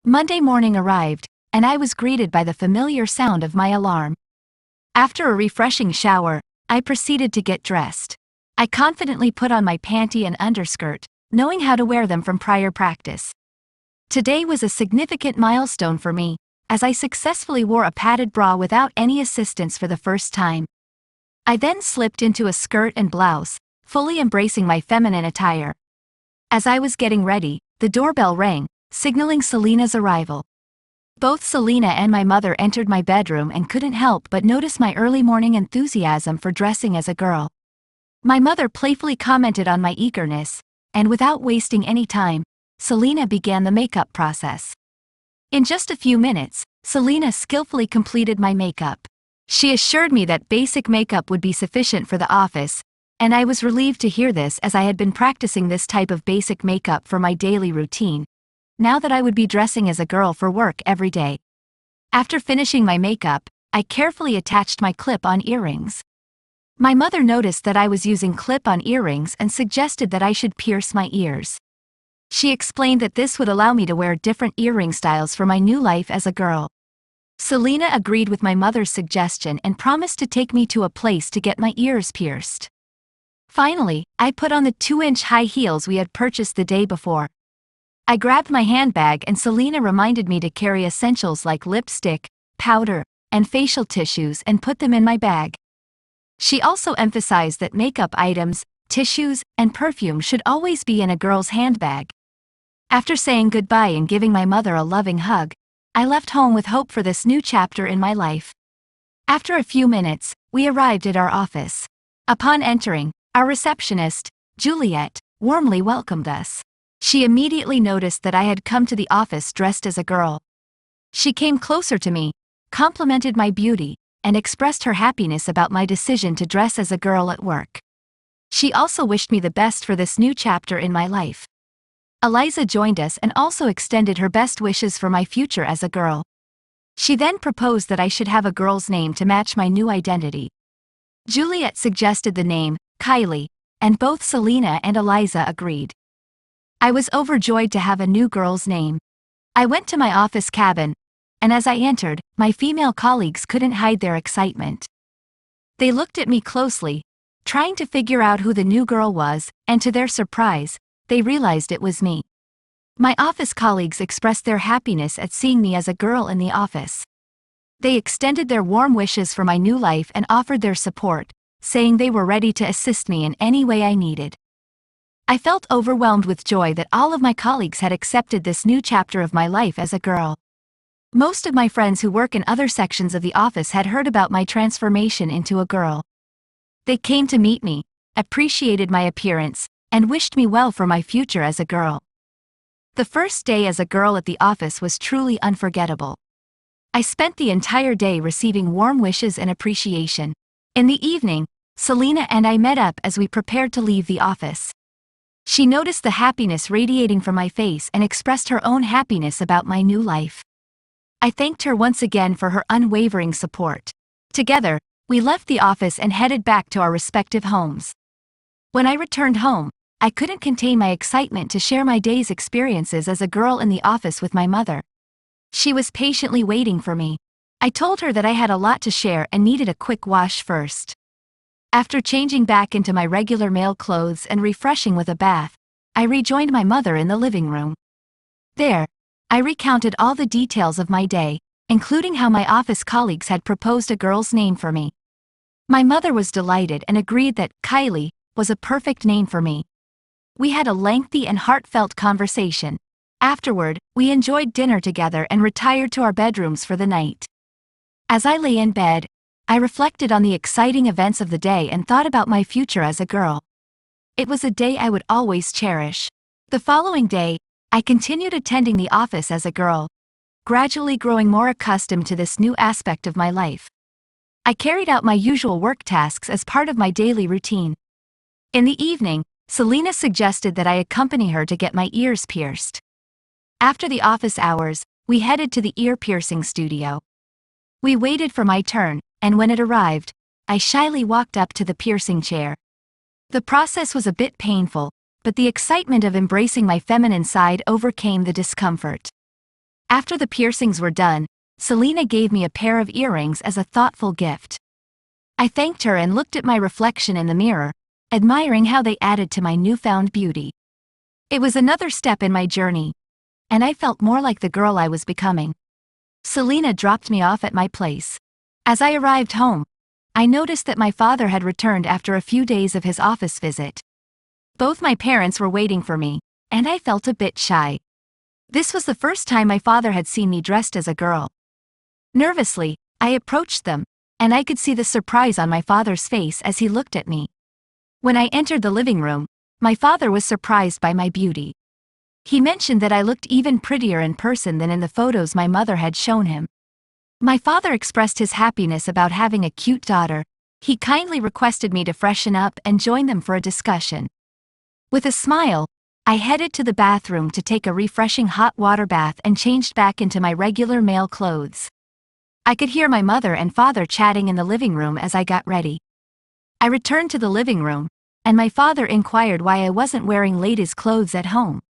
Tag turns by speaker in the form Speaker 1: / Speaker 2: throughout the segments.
Speaker 1: Monday morning arrived, and I was greeted by the familiar sound of my alarm. After a refreshing shower, I proceeded to get dressed. I confidently put on my panty and underskirt, knowing how to wear them from prior practice. Today was a significant milestone for me, as I successfully wore a padded bra without any assistance for the first time. I then slipped into a skirt and blouse, fully embracing my feminine attire. As I was getting ready, the doorbell rang, signaling Selena's arrival. Both Selena and my mother entered my bedroom and couldn't help but notice my early morning enthusiasm for dressing as a girl. My mother playfully commented on my eagerness, and without wasting any time, Selena began the makeup process. In just a few minutes, Selena skillfully completed my makeup. She assured me that basic makeup would be sufficient for the office, and I was relieved to hear this as I had been practicing this type of basic makeup for my daily routine, now that I would be dressing as a girl for work every day. After finishing my makeup, I carefully attached my clip-on earrings. My mother noticed that I was using clip-on earrings and suggested that I should pierce my ears. She explained that this would allow me to wear different earring styles for my new life as a girl. Selena agreed with my mother's suggestion and promised to take me to a place to get my ears pierced. Finally, I put on the 2-inch high heels we had purchased the day before. I grabbed my handbag and Selena reminded me to carry essentials like lipstick, powder, and facial tissues and put them in my bag. She also emphasized that makeup items, tissues, and perfume should always be in a girl's handbag. After saying goodbye and giving my mother a loving hug, I left home with hope for this new chapter in my life. After a few minutes, we arrived at our office. Upon entering, our receptionist, Juliet, warmly welcomed us. She immediately noticed that I had come to the office dressed as a girl. She came closer to me, complimented my beauty, and expressed her happiness about my decision to dress as a girl at work. She also wished me the best for this new chapter in my life. Eliza joined us and also extended her best wishes for my future as a girl. She then proposed that I should have a girl's name to match my new identity. Juliet suggested the name, Kylie, and both Selena and Eliza agreed. I was overjoyed to have a new girl's name. I went to my office cabin, and as I entered, my female colleagues couldn't hide their excitement. They looked at me closely, trying to figure out who the new girl was, and to their surprise, they realized it was me. My office colleagues expressed their happiness at seeing me as a girl in the office. They extended their warm wishes for my new life and offered their support, saying they were ready to assist me in any way I needed. I felt overwhelmed with joy that all of my colleagues had accepted this new chapter of my life as a girl. Most of my friends who work in other sections of the office had heard about my transformation into a girl. They came to meet me, appreciated my appearance, and wished me well for my future as a girl. The first day as a girl at the office was truly unforgettable. I spent the entire day receiving warm wishes and appreciation. In the evening, Selena and I met up as we prepared to leave the office. She noticed the happiness radiating from my face and expressed her own happiness about my new life. I thanked her once again for her unwavering support. Together, we left the office and headed back to our respective homes. When I returned home, I couldn't contain my excitement to share my day's experiences as a girl in the office with my mother. She was patiently waiting for me. I told her that I had a lot to share and needed a quick wash first. After changing back into my regular male clothes and refreshing with a bath, I rejoined my mother in the living room. There, I recounted all the details of my day, including how my office colleagues had proposed a girl's name for me. My mother was delighted and agreed that Kylie was a perfect name for me. We had a lengthy and heartfelt conversation. Afterward, we enjoyed dinner together and retired to our bedrooms for the night. As I lay in bed, I reflected on the exciting events of the day and thought about my future as a girl. It was a day I would always cherish. The following day, I continued attending the office as a girl, gradually growing more accustomed to this new aspect of my life. I carried out my usual work tasks as part of my daily routine. In the evening, Selena suggested that I accompany her to get my ears pierced. After the office hours, we headed to the ear piercing studio. We waited for my turn, and when it arrived, I shyly walked up to the piercing chair. The process was a bit painful, but the excitement of embracing my feminine side overcame the discomfort. After the piercings were done, Selena gave me a pair of earrings as a thoughtful gift. I thanked her and looked at my reflection in the mirror, admiring how they added to my newfound beauty. It was another step in my journey, and I felt more like the girl I was becoming. Selena dropped me off at my place. As I arrived home, I noticed that my father had returned after a few days of his office visit. Both my parents were waiting for me, and I felt a bit shy. This was the first time my father had seen me dressed as a girl. Nervously, I approached them, and I could see the surprise on my father's face as he looked at me. When I entered the living room, my father was surprised by my beauty. He mentioned that I looked even prettier in person than in the photos my mother had shown him. My father expressed his happiness about having a cute daughter. He kindly requested me to freshen up and join them for a discussion. With a smile, I headed to the bathroom to take a refreshing hot water bath and changed back into my regular male clothes. I could hear my mother and father chatting in the living room as I got ready. I returned to the living room, and my father inquired why I wasn't wearing ladies' clothes at home.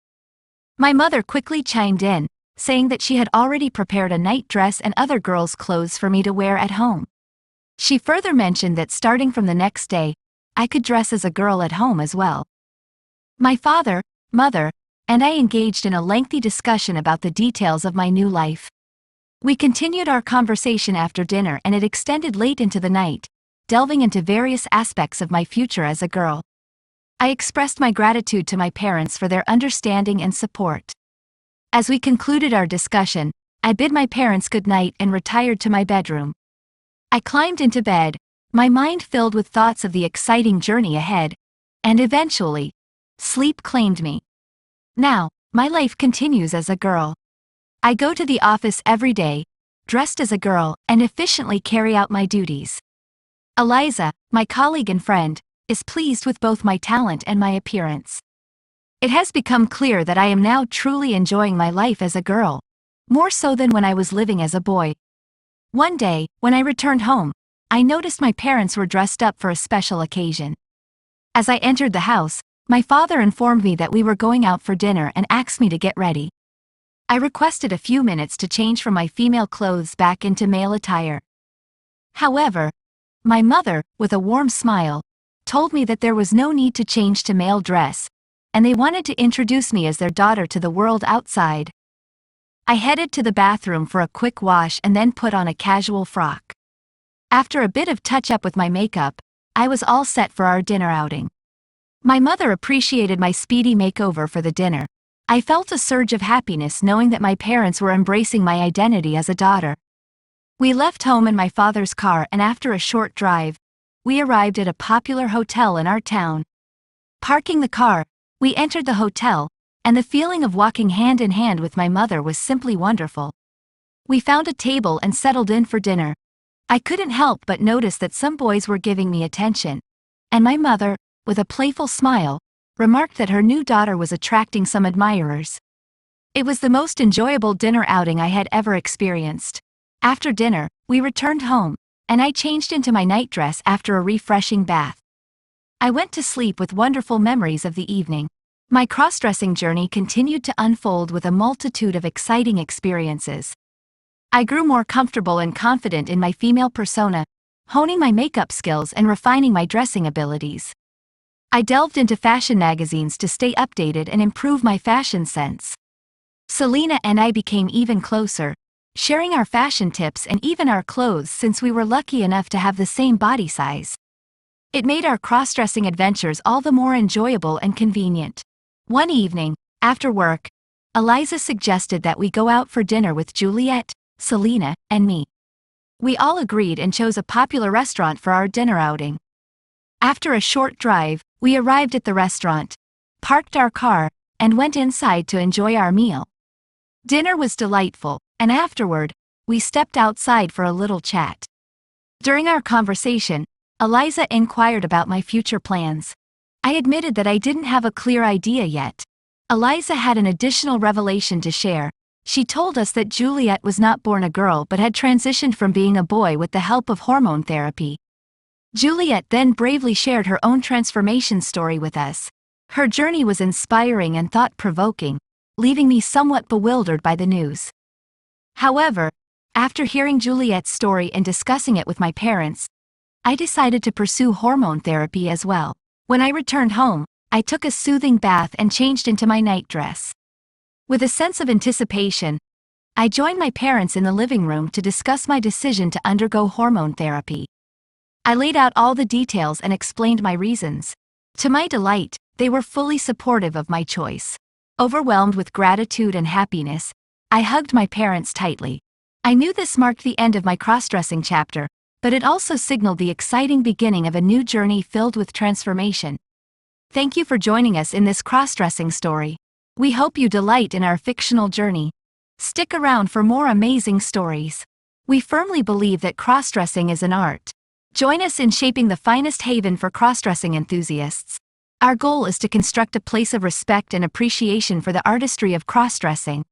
Speaker 1: My mother quickly chimed in, saying that she had already prepared a night dress and other girls' clothes for me to wear at home. She further mentioned that starting from the next day, I could dress as a girl at home as well. My father, mother, and I engaged in a lengthy discussion about the details of my new life. We continued our conversation after dinner and it extended late into the night, delving into various aspects of my future as a girl. I expressed my gratitude to my parents for their understanding and support. As we concluded our discussion, I bid my parents good night and retired to my bedroom. I climbed into bed, my mind filled with thoughts of the exciting journey ahead, and eventually, sleep claimed me. Now, my life continues as a girl. I go to the office every day, dressed as a girl, and efficiently carry out my duties. Eliza, my colleague and friend, is pleased with both my talent and my appearance. It has become clear that I am now truly enjoying my life as a girl, more so than when I was living as a boy. One day, when I returned home, I noticed my parents were dressed up for a special occasion. As I entered the house, my father informed me that we were going out for dinner and asked me to get ready. I requested a few minutes to change from my female clothes back into male attire. However, my mother, with a warm smile, told me that there was no need to change to male dress, and they wanted to introduce me as their daughter to the world outside. I headed to the bathroom for a quick wash and then put on a casual frock. After a bit of touch-up with my makeup, I was all set for our dinner outing. My mother appreciated my speedy makeover for the dinner. I felt a surge of happiness knowing that my parents were embracing my identity as a daughter. We left home in my father's car and after a short drive, we arrived at a popular hotel in our town. Parking the car, we entered the hotel, and the feeling of walking hand in hand with my mother was simply wonderful. We found a table and settled in for dinner. I couldn't help but notice that some boys were giving me attention, and my mother, with a playful smile, remarked that her new daughter was attracting some admirers. It was the most enjoyable dinner outing I had ever experienced. After dinner, we returned home, and I changed into my nightdress after a refreshing bath. I went to sleep with wonderful memories of the evening. My cross-dressing journey continued to unfold with a multitude of exciting experiences. I grew more comfortable and confident in my female persona, honing my makeup skills and refining my dressing abilities. I delved into fashion magazines to stay updated and improve my fashion sense. Selena and I became even closer, sharing our fashion tips and even our clothes since we were lucky enough to have the same body size. It made our cross-dressing adventures all the more enjoyable and convenient. One evening, after work, Eliza suggested that we go out for dinner with Juliet, Selena, and me. We all agreed and chose a popular restaurant for our dinner outing. After a short drive, we arrived at the restaurant, parked our car, and went inside to enjoy our meal. Dinner was delightful, and afterward, we stepped outside for a little chat. During our conversation, Eliza inquired about my future plans. I admitted that I didn't have a clear idea yet. Eliza had an additional revelation to share. She told us that Juliet was not born a girl but had transitioned from being a boy with the help of hormone therapy. Juliet then bravely shared her own transformation story with us. Her journey was inspiring and thought-provoking, leaving me somewhat bewildered by the news. However, after hearing Juliet's story and discussing it with my parents, I decided to pursue hormone therapy as well. When I returned home, I took a soothing bath and changed into my nightdress. With a sense of anticipation, I joined my parents in the living room to discuss my decision to undergo hormone therapy. I laid out all the details and explained my reasons. To my delight, they were fully supportive of my choice. Overwhelmed with gratitude and happiness, I hugged my parents tightly. I knew this marked the end of my cross-dressing chapter, but it also signaled the exciting beginning of a new journey filled with transformation. Thank you for joining us in this cross-dressing story. We hope you delight in our fictional journey. Stick around for more amazing stories. We firmly believe that cross-dressing is an art. Join us in shaping the finest haven for cross-dressing enthusiasts. Our goal is to construct a place of respect and appreciation for the artistry of cross-dressing.